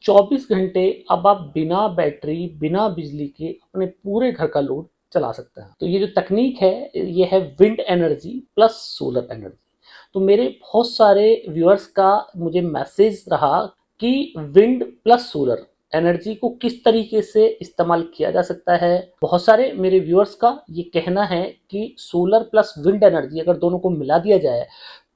24 घंटे अब आप बिना बैटरी, बिना बिजली के अपने पूरे घर का लोड चला सकते हैं। तो ये जो तकनीक है, ये है wind energy plus solar energy. तो मेरे बहुत सारे व्यूअर्स का मुझे मैसेज रहा कि विंड प्लस सोलर एनर्जी को किस तरीके से इस्तेमाल किया जा सकता है। बहुत सारे मेरे व्यूअर्स का ये कहना है कि सोलर प्लस विंड एनर्जी अगर दोनों को मिला दिया जाए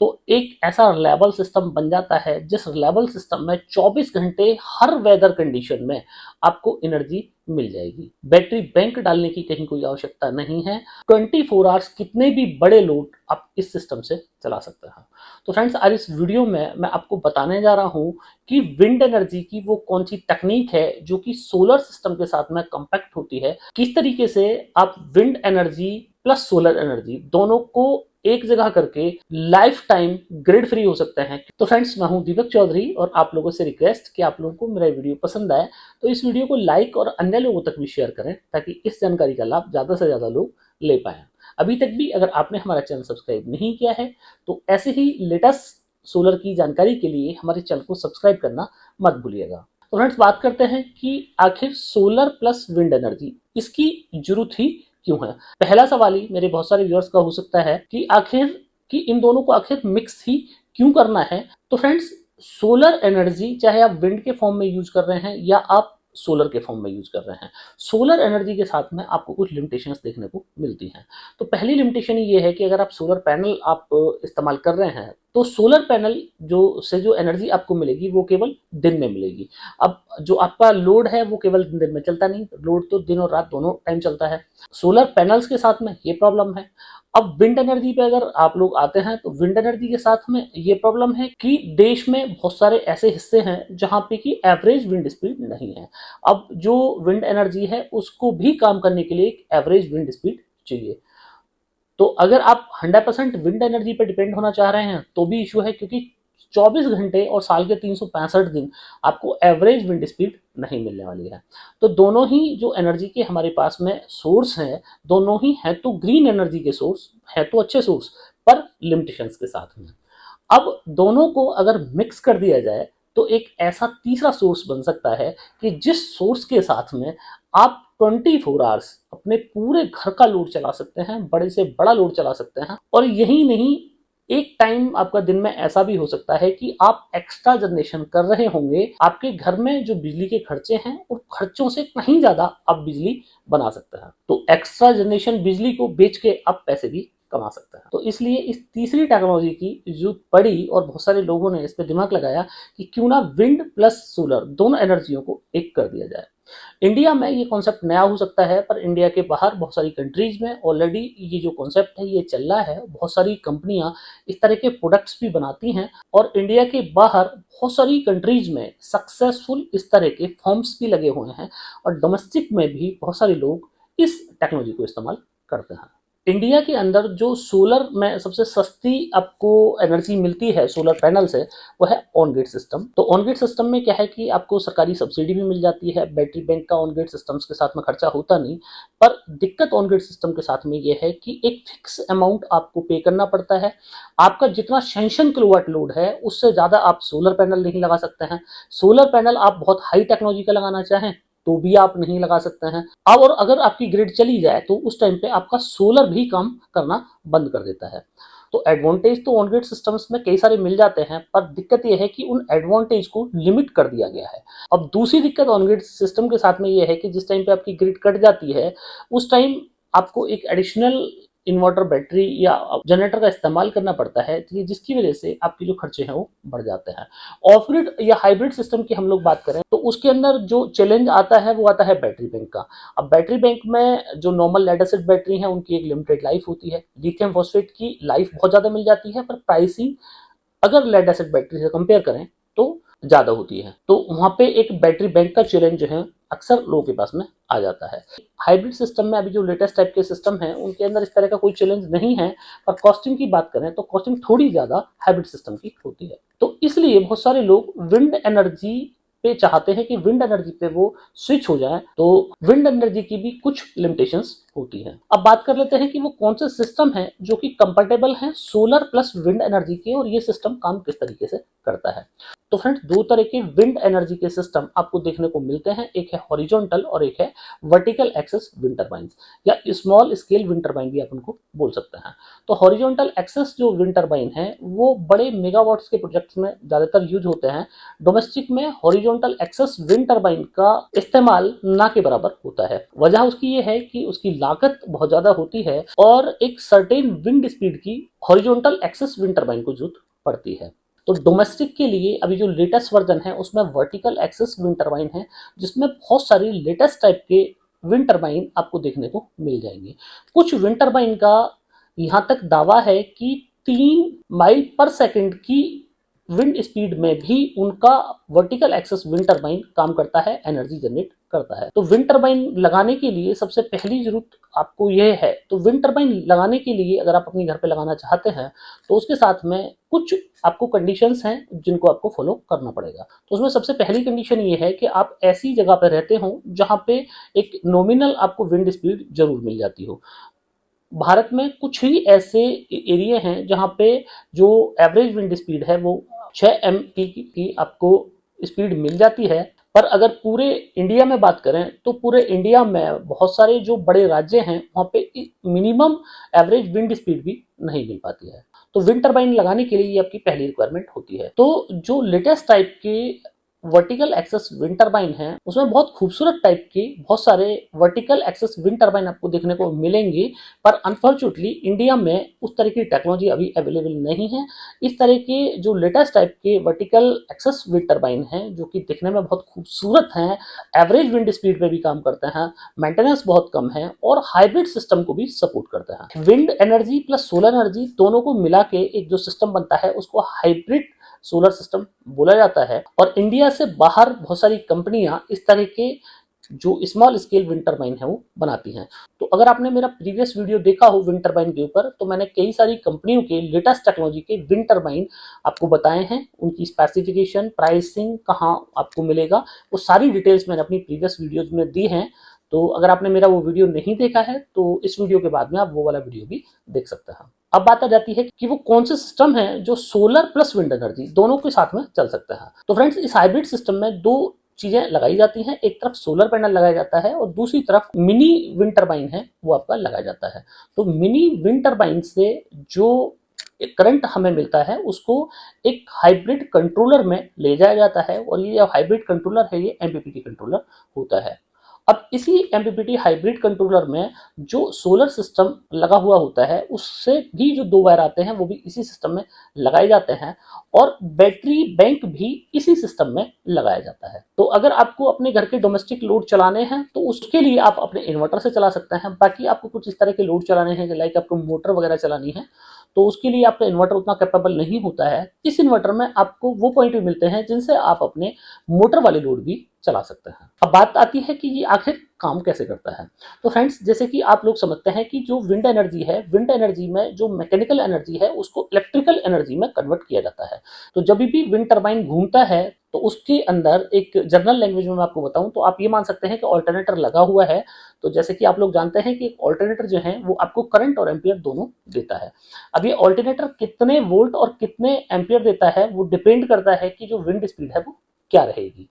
तो एक ऐसा रिलायबल सिस्टम बन जाता है जिस रिलायबल सिस्टम में 24 घंटे हर वेदर कंडीशन में आपको एनर्जी मिल जाएगी। बैटरी बैंक डालने की कहीं कोई आवश्यकता नहीं है। 24 आवर्स कितने भी बड़े लोड आप इस सिस्टम से चला सकते हैं। तो फ्रेंड्स, आज इस वीडियो में मैं आपको बताने जा रहा हूं कि विंड एनर्जी की वो कौन सी तकनीक है जो कि सोलर सिस्टम के साथ में कंपैक्ट होती है, किस तरीके से आप wind energy plus solar energy दोनों को एक जगह करके लाइफ टाइम ग्रिड फ्री हो सकते हैं। तो फ्रेंड्स, मैं हूं दीपक चौधरी और आप लोगों से रिक्वेस्ट कि आप लोगों को मेरा वीडियो पसंद आए तो इस वीडियो को लाइक और अन्य लोगों तक भी शेयर करें ताकि इस जानकारी का लाभ ज्यादा से ज्यादा लोग ले पाए। अभी तक भी अगर आपने हमारा चैनल सब्सक्राइब नहीं किया है तो ऐसे ही लेटेस्ट सोलर की जानकारी के लिए हमारे चैनल को सब्सक्राइब करना मत भूलिएगा। तो फ्रेंड्स, बात करते हैं कि आखिर सोलर प्लस विंड एनर्जी इसकी जरूरत ही क्यों है। पहला सवाल ही मेरे बहुत सारे व्यूअर्स का हो सकता है कि आखिर कि इन दोनों को आखिर मिक्स ही क्यों करना है। तो फ्रेंड्स, सोलर एनर्जी चाहे आप विंड के फॉर्म में यूज कर रहे हैं या आप सोलर के फॉर्म में यूज कर रहे हैं, सोलर एनर्जी के साथ में आपको कुछ लिमिटेशंस देखने को मिलती हैं। तो पहली लिमिटेशन ये है कि अगर आप सोलर पैनल आप इस्तेमाल कर रहे हैं तो सोलर पैनल जो एनर्जी आपको मिलेगी वो केवल दिन में मिलेगी। अब जो आपका लोड है वो केवल दिन में चलता नहीं, लोड तो दिन और रात दोनों टाइम चलता है। सोलर पैनल्स के साथ में ये प्रॉब्लम है। अब विंड एनर्जी पे अगर आप लोग आते हैं तो विंड एनर्जी के साथ में ये प्रॉब्लम है कि देश में बहुत सारे ऐसे हिस्से हैं जहां पे कि एवरेज विंड स्पीड नहीं है। अब जो विंड एनर्जी है उसको भी काम करने के लिए एक एवरेज विंड स्पीड चाहिए। तो अगर आप 100% विंड एनर्जी पर डिपेंड होना चाह रहे हैं तो भी इशू है, क्योंकि 24 घंटे और साल के 365 दिन आपको एवरेज विंड स्पीड नहीं मिलने वाली है। तो दोनों ही जो एनर्जी के हमारे पास में सोर्स हैं, दोनों ही हैं तो ग्रीन एनर्जी के सोर्स, है तो अच्छे सोर्स, पर लिमिटेशंस के साथ में। अब दोनों को अगर मिक्स कर दिया जाए तो एक ऐसा तीसरा सोर्स बन सकता है कि जिस सोर्स के साथ में आप 24 आवर्स अपने पूरे घर का लोड चला सकते हैं, बड़े से बड़ा लोड चला सकते हैं। और यही नहीं, एक टाइम आपका दिन में ऐसा भी हो सकता है कि आप एक्स्ट्रा जनरेशन कर रहे होंगे, आपके घर में जो बिजली के खर्चे हैं उन खर्चों से कहीं ज्यादा आप बिजली बना सकते हैं। तो एक्स्ट्रा जनरेशन बिजली को बेच के आप पैसे भी कमा सकते हैं। तो इसलिए इस तीसरी टेक्नोलॉजी की जरूरत पड़ी और बहुत सारे लोगों ने इस पर दिमाग लगाया कि क्यों ना विंड प्लस सोलर दोनों एनर्जियों को एक कर दिया जाए। इंडिया में ये कॉन्सेप्ट नया हो सकता है, पर इंडिया के बाहर बहुत सारी कंट्रीज में ऑलरेडी ये जो कॉन्सेप्ट है ये चल रहा है। बहुत सारी कंपनियां इस तरह के प्रोडक्ट्स भी बनाती हैं और इंडिया के बाहर बहुत सारी कंट्रीज में सक्सेसफुल इस तरह के फॉर्म्स भी लगे हुए हैं और डोमेस्टिक में भी बहुत सारे लोग इस टेक्नोलॉजी को इस्तेमाल करते हैं। इंडिया के अंदर जो सोलर में सबसे सस्ती आपको एनर्जी मिलती है सोलर पैनल से, वो है ऑन ग्रिड सिस्टम। तो ऑन ग्रिड सिस्टम में क्या है कि आपको सरकारी सब्सिडी भी मिल जाती है। बैटरी बैंक का ऑन ग्रिड सिस्टम्स के साथ में खर्चा होता नहीं, पर दिक्कत ऑन ग्रिड सिस्टम के साथ में ये है कि एक फिक्स अमाउंट आपको पे करना पड़ता है। आपका जितना सैंक्शन किलोवाट लोड है उससे ज्यादा आप सोलर पैनल नहीं लगा सकते हैं। सोलर पैनल आप बहुत हाई टेक्नोलॉजी का लगाना चाहें तो भी आप नहीं लगा सकते हैं। अब और अगर आपकी ग्रिड चली जाए तो उस टाइम पे आपका सोलर भी काम करना बंद कर देता है। तो एडवांटेज तो ऑन ग्रिड सिस्टम्स में कई सारे मिल जाते हैं, पर दिक्कत यह है कि उन एडवांटेज को लिमिट कर दिया गया है। अब दूसरी दिक्कत ऑन ग्रिड सिस्टम के साथ में यह है कि जिस टाइम पे आपकी ग्रिड कट जाती है उस टाइम आपको एक एडिशनल इन्वर्टर बैटरी या जनरेटर का इस्तेमाल करना पड़ता है, जिसकी वजह से आपके जो खर्चे हैं वो बढ़ जाते हैं। ऑफ ग्रिड या हाइब्रिड सिस्टम की हम लोग बात करें तो उसके अंदर जो चैलेंज आता है वो आता है बैटरी बैंक का। अब बैटरी बैंक में जो नॉर्मल लेड एसिड बैटरी है उनकी एक लिमिटेड लाइफ होती है, लिथियम फॉस्फेट की लाइफ बहुत ज्यादा मिल जाती है, पर प्राइसिंग अगर लेड एसिड बैटरी से कंपेयर करें तो ज्यादा होती है। तो वहां पे एक बैटरी बैंक का चैलेंज जो है अक्सर लोगों के पास में आ जाता है। हाइब्रिड सिस्टम में अभी जो लेटेस्ट टाइप के सिस्टम है उनके अंदर इस तरह का कोई चैलेंज नहीं है, पर कॉस्टिंग की बात करें तो कॉस्टिंग थोड़ी ज्यादा हाइब्रिड सिस्टम की होती है। तो इसलिए बहुत सारे लोग विंड एनर्जी पे चाहते हैं कि विंड एनर्जी पे वो स्विच हो जाए। तो विंड एनर्जी की भी कुछ लिमिटेशंस होती है। अब बात कर लेते हैं कि वो कौन से सिस्टम है जो कि कंपेटेबल है सोलर प्लस विंड एनर्जी के और ये सिस्टम काम किस तरीके से करता है। तो फ्रेंड्स दो तरह के विंड एनर्जी के सिस्टम आपको देखने को मिलते हैं, एक है हॉरिजॉन्टल और एक है वर्टिकल एक्सेस विंड टरबाइंस, या स्मॉल स्केल विंड टरबाइन भी आप उनको बोल सकते हैं। तो हॉरिजॉन्टल एक्सेस जो विंड टरबाइन है वो बड़े मेगावाट्स के प्रोजेक्ट्स में ज्यादातर यूज होते हैं। डोमेस्टिक में हॉरिजॉन्टल एक्सेस विंड टरबाइन का इस्तेमाल ना के बराबर होता है। वजह उसकी ये है कि उसकी लागत बहुत ज्यादा होती है और एक सर्टेन विंड स्पीड की हॉरिजॉन्टल एक्सेस विंड टरबाइन को जरूरत पड़ती है। तो डोमेस्टिक के लिए अभी जो लेटेस्ट वर्जन है उसमें वर्टिकल एक्सेस विंड टरबाइन है, जिसमें बहुत सारी लेटेस्ट टाइप के विंड टरबाइन आपको देखने को मिल जाएंगे। कुछ विंड टरबाइन का यहाँ तक दावा है कि 3 माइल पर सेकंड की विंड स्पीड में भी उनका वर्टिकल एक्सेस विंड टरबाइन काम करता है, एनर्जी जनरेट करता है। तो विंड टरबाइन लगाने के लिए सबसे पहली जरूरत आपको यह है, तो विंड टरबाइन लगाने के लिए अगर आप अपने घर पे लगाना चाहते हैं तो उसके साथ में कुछ आपको कंडीशंस हैं जिनको आपको फॉलो करना पड़ेगा। तो उसमें सबसे पहली कंडीशन ये है कि आप ऐसी जगह पर रहते हो जहाँ पे एक नॉमिनल आपको विंड स्पीड जरूर मिल जाती हो। भारत में कुछ ही ऐसे एरिया हैं जहाँ पे जो एवरेज विंड स्पीड है वो 6 एम की आपको स्पीड मिल जाती है। पर अगर पूरे इंडिया में बात करें तो पूरे इंडिया में बहुत सारे जो बड़े राज्य हैं वहाँ पे मिनिमम एवरेज विंड स्पीड भी नहीं मिल पाती है। तो विंड टरबाइन लगाने के लिए ये आपकी पहली रिक्वायरमेंट होती है। तो जो लेटेस्ट टाइप के वर्टिकल एक्सेस विंड टरबाइन है उसमें बहुत खूबसूरत टाइप के बहुत सारे वर्टिकल एक्सेस विंड टरबाइन आपको देखने को मिलेंगे, पर अनफॉर्चुनेटली इंडिया में उस तरह की टेक्नोलॉजी अभी अवेलेबल नहीं है। इस तरह के जो लेटेस्ट टाइप के वर्टिकल एक्सेस विंड टरबाइन हैं जो कि दिखने में बहुत खूबसूरत हैं, एवरेज विंड स्पीड पे भी काम करते हैं, मेंटेनेंस बहुत कम है और हाइब्रिड सिस्टम को भी सपोर्ट करते हैं। Wind energy plus solar energy दोनों को मिला के एक जो सिस्टम बनता है उसको हाइब्रिड सोलर सिस्टम बोला जाता है। और इंडिया से बाहर बहुत सारी कंपनियां इस तरह के जो स्मॉल स्केल विंड टरबाइन है वो बनाती हैं। तो अगर आपने मेरा प्रीवियस वीडियो देखा हो विंड टरबाइन के ऊपर तो मैंने कई सारी कंपनियों के लेटेस्ट टेक्नोलॉजी के विंड टरबाइन आपको बताए हैं, उनकी स्पेसिफिकेशन, प्राइसिंग, कहाँ आपको मिलेगा, वो सारी डिटेल्स मैंने अपनी प्रीवियस वीडियोज में दी हैं। तो अगर आपने मेरा वो वीडियो नहीं देखा है तो इस वीडियो के बाद में आप वो वाला वीडियो भी देख सकते हैं। अब बात आ जाती है कि वो कौन से सिस्टम है जो सोलर प्लस विंड एनर्जी दोनों के साथ में चल सकता है। तो फ्रेंड्स इस हाइब्रिड सिस्टम में दो चीजें लगाई जाती हैं, एक तरफ सोलर पैनल लगाया जाता है और दूसरी तरफ मिनी विंड टरबाइन है वो आपका लगाया जाता है। तो मिनी विंड टरबाइन से जो करंट हमें मिलता है उसको एक हाइब्रिड कंट्रोलर में ले जाया जाता है और ये जो हाइब्रिड कंट्रोलर है ये एमपीपीटी कंट्रोलर होता है। अब इसी एमपीपीटी हाइब्रिड कंट्रोलर में जो सोलर सिस्टम लगा हुआ होता है उससे भी जो दो वायर आते हैं वो भी इसी सिस्टम में लगाए जाते हैं और बैटरी बैंक भी इसी सिस्टम में लगाया जाता है। तो अगर आपको अपने घर के डोमेस्टिक लोड चलाने हैं तो उसके लिए आप अपने इन्वर्टर से चला सकते हैं। बाकी आपको कुछ इस तरह के लोड चलाने हैं लाइक आपको मोटर वगैरह चलानी है तो उसके लिए आपका इन्वर्टर उतना कैपेबल नहीं होता है। इस इन्वर्टर में आपको वो पॉइंट भी मिलते हैं जिनसे आप अपने मोटर वाले लोड भी चला सकते हैं। अब बात आती है कि ये आखिर काम कैसे करता है। तो फ्रेंड्स जैसे कि आप लोग समझते हैं कि जो विंड एनर्जी है, विंड एनर्जी में जो मैकेनिकल एनर्जी है उसको इलेक्ट्रिकल एनर्जी में कन्वर्ट किया जाता है। तो जब भी विंड टरबाइन घूमता है तो उसके अंदर एक जनरल लैंग्वेज में मैं आपको बताऊं तो आप ये मान सकते हैं कि ऑल्टरनेटर लगा हुआ है। तो जैसे कि आप लोग जानते हैं कि ऑल्टरनेटर जो है वो आपको करंट और एम्पियर दोनों देता है। अब ये ऑल्टरनेटर कितने वोल्ट और कितने एम्पियर देता है वो डिपेंड करता है कि जो विंड स्पीड है वो क्या रहेगी।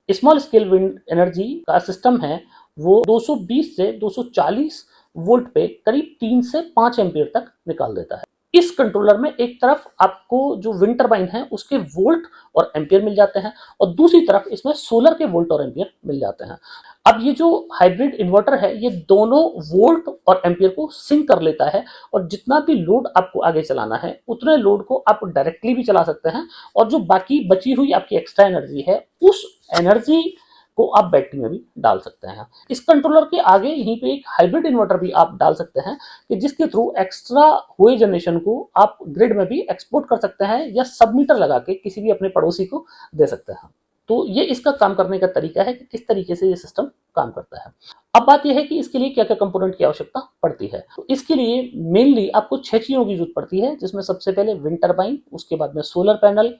स्मॉल स्केल विंड एनर्जी का सिस्टम है वो 220 से 240 वोल्ट पे करीब 3 से 5 एम्पियर तक निकाल देता है। इस कंट्रोलर में एक तरफ आपको जो विंड टरबाइन है उसके वोल्ट और एम्पियर मिल जाते हैं और दूसरी तरफ इसमें सोलर के वोल्ट और एम्पियर मिल जाते हैं। अब ये जो हाइब्रिड इन्वर्टर है ये दोनों वोल्ट और एम्पियर को सिंक कर लेता है और जितना भी लोड आपको आगे चलाना है उतने लोड को आप डायरेक्टली भी चला सकते हैं और जो बाकी बची हुई आपकी एक्स्ट्रा एनर्जी है उस एनर्जी को आप बैटरी में भी डाल सकते हैं। इस कंट्रोलर के आगे यहीं पे एक हाइब्रिड इन्वर्टर भी आप डाल सकते हैं कि जिसके थ्रू एक्स्ट्रा हुए जनरेशन को आप ग्रिड में भी एक्सपोर्ट कर सकते हैं या सब मीटर लगा के किसी भी अपने पड़ोसी को दे सकते हैं। तो ये इसका काम करने का तरीका है कि किस तरीके से ये सिस्टम काम करता है। अब बात यह है कि इसके लिए क्या क्या कंपोनेंट की आवश्यकता पड़ती है। तो इसके लिए मेनली आपको 6 चीजों की जरूरत पड़ती है जिसमें सबसे पहले विंड टरबाइन, उसके बाद में सोलर पैनल,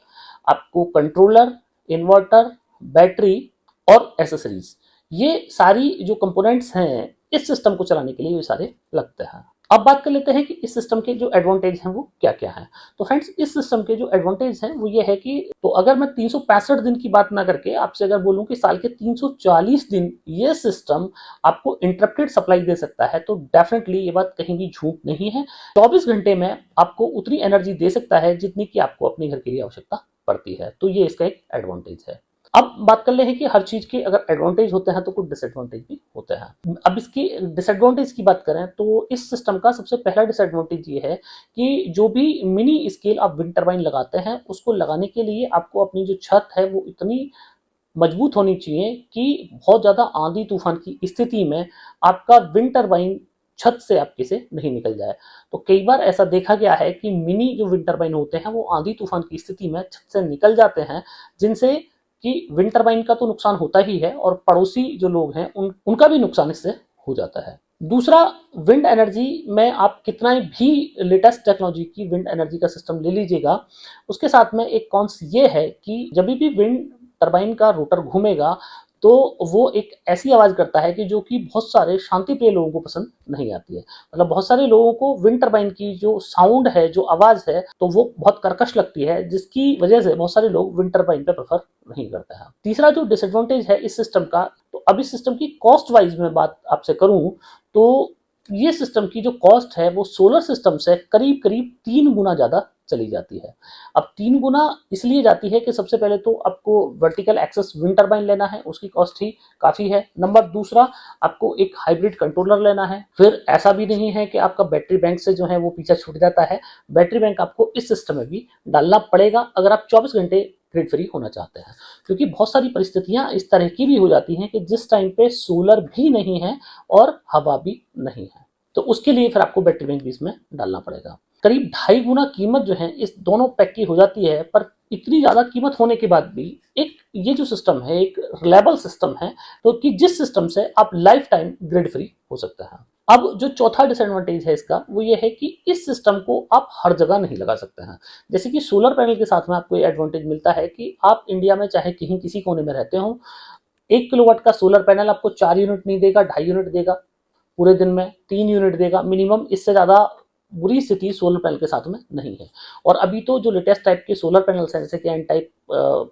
आपको कंट्रोलर, इन्वर्टर, बैटरी और एसेसरीज। ये सारी जो कंपोनेंट्स हैं इस सिस्टम को चलाने के लिए ये सारे लगते हैं। अब बात कर लेते हैं कि इस सिस्टम के जो एडवांटेज हैं वो क्या क्या हैं। तो फ्रेंड्स, इस सिस्टम के जो एडवांटेज हैं वो ये है कि, तो अगर मैं 365 दिन की बात ना करके आपसे अगर बोलूं कि साल के 340 दिन ये सिस्टम आपको इंटरप्टेड सप्लाई दे सकता है, तो डेफिनेटली ये बात कहीं भी झूठ नहीं है। 24 घंटे में आपको उतनी एनर्जी दे सकता है जितनी कि आपको अपने घर के लिए आवश्यकता पड़ती है। तो ये इसका एक एडवांटेज है। अब बात कर ले हैं कि हर चीज के अगर एडवांटेज होते हैं तो कुछ डिसएडवांटेज भी होते हैं। अब इसकी डिसएडवांटेज की बात करें तो इस सिस्टम का सबसे पहला डिसएडवांटेज ये है कि जो भी मिनी स्केल आप विंड टर्बाइन लगाते हैं, उसको लगाने के लिए आपको अपनी जो छत है वो इतनी मजबूत होनी चाहिए कि बहुत ज्यादा आंधी तूफान की स्थिति में आपका विंड टर्बाइन छत से आपके से नहीं निकल जाए। तो कई बार ऐसा देखा गया है कि मिनी जो विंड टर्बाइन होते हैं वो आंधी तूफान की स्थिति में छत से निकल जाते हैं, जिनसे कि विंड टर्बाइन का तो नुकसान होता ही है और पड़ोसी जो लोग हैं उनका भी नुकसान इससे हो जाता है। दूसरा, विंड एनर्जी में आप कितना भी लेटेस्ट टेक्नोलॉजी की विंड एनर्जी का सिस्टम ले लीजिएगा, उसके साथ में एक कॉन्स ये है कि जब भी विंड टरबाइन का रोटर घूमेगा तो वो एक ऐसी आवाज करता है कि जो कि बहुत सारे शांति प्रिय लोगों को पसंद नहीं आती है। मतलब बहुत सारे लोगों को विंड टरबाइन की जो साउंड है, जो आवाज है, तो वो बहुत कर्कश लगती है, जिसकी वजह से बहुत सारे लोग विंड टरबाइन पे प्रेफर नहीं करते हैं। तीसरा जो डिसएडवांटेज है इस सिस्टम का, तो अब इस सिस्टम की कॉस्ट वाइज में बात आपसे करूं तो ये सिस्टम की जो कॉस्ट है वो सोलर सिस्टम से करीब करीब 3 गुना ज्यादा चली जाती है। अब 3 गुना इसलिए जाती है कि सबसे पहले तो आपको वर्टिकल एक्सेस विंड टरबाइन लेना है, उसकी कॉस्ट ही काफी है। नंबर दूसरा, आपको एक हाइब्रिड कंट्रोलर लेना है। फिर ऐसा भी नहीं है कि आपका बैटरी बैंक से जो है वो पीछा छूट जाता है, बैटरी बैंक आपको इस सिस्टम में भी डालना पड़ेगा अगर आप 24 घंटे ग्रिड फ्री होना चाहते हैं। क्योंकि बहुत सारी परिस्थितियां इस तरह की भी हो जाती हैं कि जिस टाइम पे सोलर भी नहीं है और हवा भी नहीं है, तो उसके लिए फिर आपको बैटरी बैंक भी इसमें डालना पड़ेगा। करीब 2.5 गुना कीमत जो है इस दोनों पैक की हो जाती है, पर इतनी ज्यादा कीमत होने के बाद भी एक ये जो सिस्टम है एक रिलायबल सिस्टम है, तो कि जिस सिस्टम से आप लाइफ टाइम ग्रिड फ्री हो सकते हैं। अब जो चौथा डिसएडवांटेज है इसका वो ये है कि इस सिस्टम को आप हर जगह नहीं लगा सकते हैं। जैसे कि सोलर पैनल के साथ में आपको ये एडवांटेज मिलता है कि आप इंडिया में चाहे कहीं किसी कोने में रहते हो, 1 किलोवाट का सोलर पैनल आपको 4 यूनिट नहीं देगा, 2.5 यूनिट देगा पूरे दिन में, 3 यूनिट देगा मिनिमम। इससे ज्यादा बुरी स्थिति सोलर पैनल के साथ में नहीं है। और अभी तो जो लेटेस्ट टाइप के सोलर पैनल्स हैं, जैसे कि एन टाइप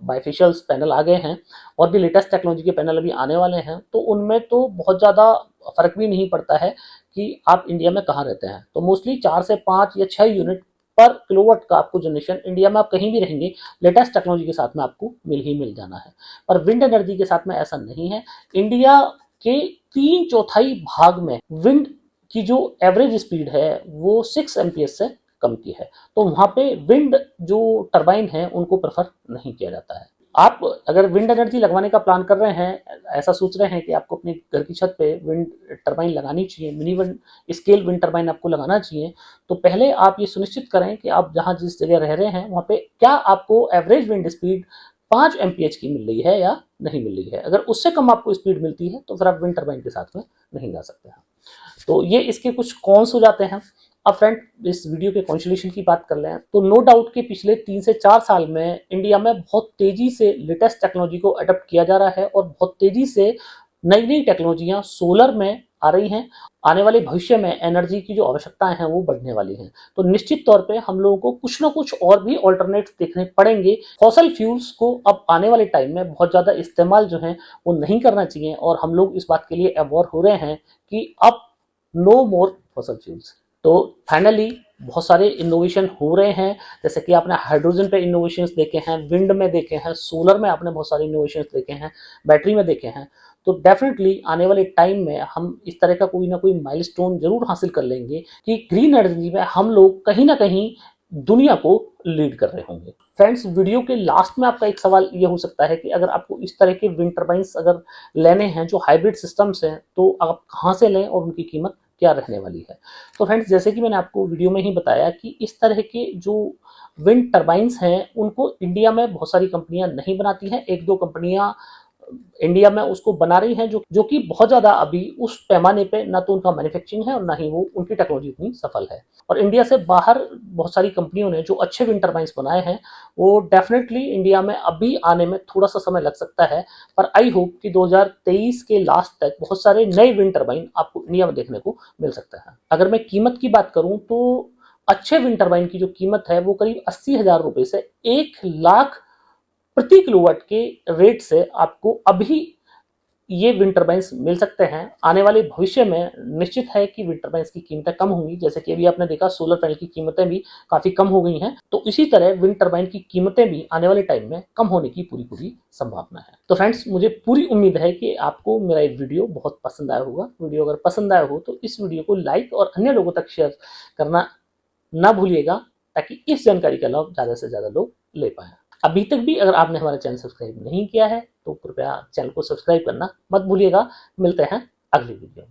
बाइफेशियल्स पैनल आ गए हैं और भी लेटेस्ट टेक्नोलॉजी के पैनल अभी आने वाले हैं, तो उनमें तो बहुत ज़्यादा फर्क भी नहीं पड़ता है कि आप इंडिया में कहाँ रहते हैं। तो मोस्टली 4 से 5 या 6 यूनिट पर किलोवाट का आपको जनरेशन इंडिया में आप कहीं भी रहेंगे लेटेस्ट टेक्नोलॉजी के साथ में आपको मिल जाना है। पर विंड एनर्जी के साथ में ऐसा नहीं है। इंडिया के 3/4 भाग में विंड की जो एवरेज स्पीड है वो 6 एमपीएस से कम की है, तो वहां पे विंड जो टरबाइन है उनको प्रेफर नहीं किया जाता है। आप अगर विंड एनर्जी लगवाने का प्लान कर रहे हैं, ऐसा सोच रहे हैं कि आपको अपने घर की छत पे विंड टरबाइन लगानी चाहिए, mini wind scale wind turbine आपको लगाना चाहिए, तो पहले आप ये सुनिश्चित करें कि आप जहां जिस जगह रह रहे हैं वहां पे क्या आपको एवरेज विंड स्पीड 5 एमपीएच की मिल रही है या नहीं मिल रही है। अगर उससे कम आपको स्पीड मिलती है तो फिर आप विंड टरबाइन के साथ में नहीं जा सकते हैं। तो ये इसके कुछ कॉन्स हो जाते हैं। अब फ्रेंड, इस वीडियो के कॉन्सुलेशन की बात कर लें तो नो डाउट कि पिछले 3 से 4 साल में इंडिया में बहुत तेजी से लेटेस्ट टेक्नोलॉजी को अडॉप्ट किया जा रहा है और बहुत तेजी से नई नई टेक्नोलॉजियां सोलर में आ रही हैं। आने वाले भविष्य में एनर्जी की जो आवश्यकताएं हैं वो बढ़ने वाली हैं, तो निश्चित तौर पे हम लोगों को कुछ ना कुछ और भी ऑल्टरनेट्स देखने पड़ेंगे। फॉसल फ्यूल्स को अब आने वाले टाइम में बहुत ज़्यादा इस्तेमाल जो है वो नहीं करना चाहिए, और हम लोग इस बात के लिए अवेयर हो रहे हैं कि अब नो मोर फॉसल फ्यूल्स। तो फाइनली बहुत सारे इनोवेशन हो रहे हैं, जैसे कि आपने हाइड्रोजन पे इनोवेशंस देखे हैं, विंड में देखे हैं, सोलर में आपने बहुत सारे इनोवेशंस देखे हैं, बैटरी में देखे हैं। तो डेफिनेटली आने वाले टाइम में हम इस तरह का कोई ना कोई माइलस्टोन जरूर हासिल कर लेंगे कि ग्रीन एनर्जी में हम लोग कहीं ना कहीं दुनिया को लीड कर रहे होंगे। फ्रेंड्स, वीडियो के लास्ट में आपका एक सवाल ये हो सकता है कि अगर आपको इस तरह के विंड टर्बाइंस अगर लेने हैं जो हाइब्रिड सिस्टम्स हैं, तो आप कहाँ से लें और उनकी कीमत क्या रहने वाली है। तो फ्रेंड्स, जैसे कि मैंने आपको वीडियो में ही बताया कि इस तरह के जो विंड टर्बाइंस हैं उनको इंडिया में बहुत सारी कंपनियां नहीं बनाती हैं। 1-2 कंपनियां इंडिया में उसको बना रही हैं, जो कि बहुत ज़्यादा अभी उस पैमाने पे ना तो उनका मैन्युफैक्चरिंग है और ना ही वो उनकी टेक्नोलॉजी इतनी सफल है। और इंडिया से बाहर बहुत सारी कंपनियों ने जो अच्छे विंड टर्बाइन्स बनाए हैं, वो डेफिनेटली इंडिया में अभी आने में थोड़ा सा समय लग सकता है, पर आई होप कि 2023 के लास्ट तक बहुत सारे नए विंड टर्बाइन आपको इंडिया में देखने को मिल सकता है। अगर मैं कीमत की बात करूं तो अच्छे विंड टर्बाइन की जो कीमत है वो करीब 80,000 रुपए से 1 लाख प्रति किलोवाट के रेट से आपको अभी ये विंड टर्बाइंस मिल सकते हैं। आने वाले भविष्य में निश्चित है कि विंड टर्बाइंस की कीमतें कम होंगी, जैसे कि अभी आपने देखा सोलर पैनल की कीमतें भी काफी कम हो गई हैं, तो इसी तरह विंड टर्बाइन की कीमतें भी आने वाले टाइम में कम होने की पूरी पूरी संभावना है। तो फ्रेंड्स, मुझे पूरी उम्मीद है कि आपको मेरा ये वीडियो बहुत पसंद आया होगा। वीडियो अगर पसंद आया हो तो इस वीडियो को लाइक और अन्य लोगों तक शेयर करना ना भूलिएगा, ताकि इस जानकारी का लाभ ज़्यादा से ज़्यादा लोग ले पाएँ। अभी तक भी अगर आपने हमारा चैनल सब्सक्राइब नहीं किया है तो कृपया चैनल को सब्सक्राइब करना मत भूलिएगा। मिलते हैं अगली वीडियो में।